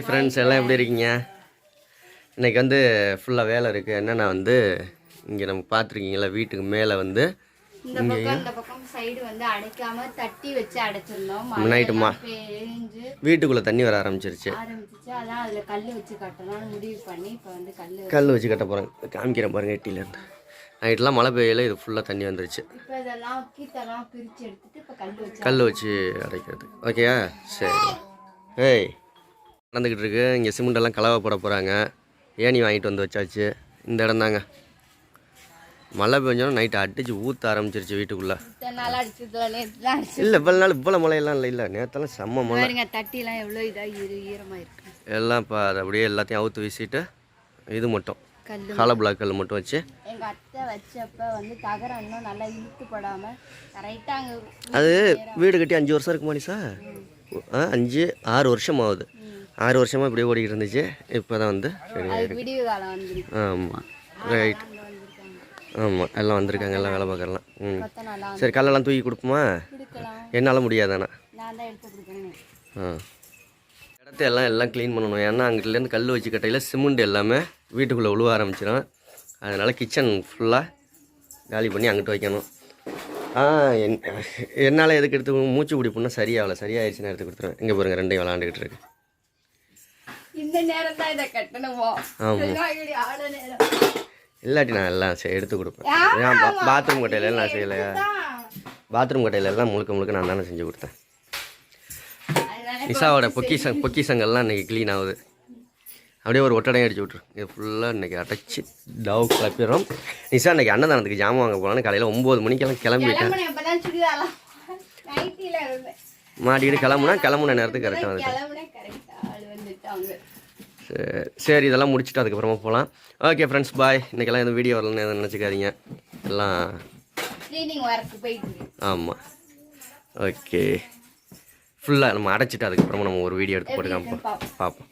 Friends எல்லாம் எப்படி இருக்கீங்க? இன்றைக்கி வந்து ஃபுல்லாக வேலை இருக்குது. என்னென்னா வந்து இங்கே நம்ம பார்த்துருக்கீங்களா, வீட்டுக்கு மேலே வந்து இந்த பக்கம் சைடு வந்து அடைக்காம தட்டி வச்சு அடைச்சிருந்தோம். நைட்டுமா வீட்டுக்குள்ளே தண்ணி வர ஆரம்பிச்சிருச்சு. அதான் அதில் கல் வச்சு கட்டணும்னு முடிவு பண்ணி இப்போ வந்து கல் வச்சு கட்ட போகிறாங்க. காமிக்கிறேன் பாருங்கள். எட்டிலேருந்து நைட்லாம் மழை பெய்யல, இது ஃபுல்லாக தண்ணி வந்துருச்சு. இப்போ இதெல்லாம் கீத்தெல்லாம் பிரித்து எடுத்துட்டு இப்போ கல் வச்சு அடைக்கிறது. ஓகேயா? சரி. ஏய் நடந்துக்கிட்டு இருக்கு. இங்கே சிமெண்டெல்லாம் கலவை போட போகிறாங்க. ஏணி வாங்கிட்டு வந்து வச்சாச்சு. இந்த இடம் தாங்க. மழை பெஞ்சோன்னா நைட்டு அடித்து ஊற்ற ஆரம்பிச்சிருச்சு வீட்டுக்குள்ளே. இல்லை இவ்வளோ நாள் இவ்வளோ மழையெல்லாம் இல்லை. நேற்றெல்லாம் செம்ம மழை. தட்டிலாம் எவ்வளோ இதாக ஈரமாக இருக்குது. எல்லாம் இப்போ அதை அப்படியே எல்லாத்தையும் அவுத்து வீசிட்டு இது மட்டும் கால பிளாக் கல் மட்டும் வச்சு எங்கள் அத்தை வச்சப்போ வந்து தகரம் இன்னும் நல்லா இழுத்து போடாமல் கரெக்டாக அங்கே அது வீடு கட்டி 5 வருஷம் இருக்குமாடி சார்? 5-6 வருஷம் ஆகுது. 6 வருஷமாக இப்படியே ஓடிக்கிட்டு இருந்துச்சு. இப்போ தான் வந்து ஆமாம் ரைட். ஆமாம் எல்லாம் வந்திருக்காங்க. எல்லாம் வேலை பார்க்கலாம். சரி கல்லெல்லாம் தூக்கி கொடுப்போமா? என்னால் முடியாதாண்ணா. இடத்த எல்லாம் க்ளீன் பண்ணணும். ஏன்னா அங்கிட்டலேருந்து கல் வச்சு கட்டையில் சிமெண்ட் எல்லாமே வீட்டுக்குள்ளே உழுவ ஆரம்பிச்சிடும். அதனால் கிச்சன் ஃபுல்லாக காலி பண்ணி அங்கிட்டு வைக்கணும். என்னால் எதுக்கு எடுத்து மூச்சு பிடிப்புன்னா சரியாகலை. சரியாயிடுச்சுன்னா எடுத்து கொடுத்துருவேன். இங்கே பாருங்கள், ரெண்டையும் விளாண்டுக்கிட்டு இருக்கு. இந்த நேரம் தான் இதை கட்டணுமோ? இல்லாட்டி நான் எல்லாம் எடுத்து கொடுப்பேன். ஏன் பாத்ரூம் கட்டையில நான் செய்யலையா? பாத்ரூம் கட்டையில எல்லாம் முழுக்க நான் தானே செஞ்சு கொடுத்தேன். நிஷாவோட பொக்கிஷங்கள்லாம் இன்றைக்கி க்ளீன் ஆகுது. அப்படியே ஒரு ஒட்டடையும் அடிச்சு விட்ரு. இது ஃபுல்லாக இன்றைக்கி அடைச்சி டவு கிளப்பிடுறோம். நிஷா இன்றைக்கி அன்னதானத்துக்கு ஜாமான் வாங்க போகலான்னு காலையில் 9 மணிக்கெல்லாம் கிளம்பிட்டேன். மாட்டிக்கிட்டு கிளம்புன நேரத்துக்கு கரெக்டாக வந்துட்டேன். சரி இதெல்லாம் முடிச்சுட்டு அதுக்கப்புறமா போகலாம். Okay friends bye. இன்றைக்கெல்லாம் எதுவும் வீடியோ வரலன்னு எதுவும் நினச்சிக்காதீங்க. எல்லாம் ஆமாம் ஓகே. ஃபுல்லாக நம்ம அடைச்சிட்டு அதுக்கப்புறமா நம்ம ஒரு வீடியோ எடுத்து போட்டு பார்ப்போம்.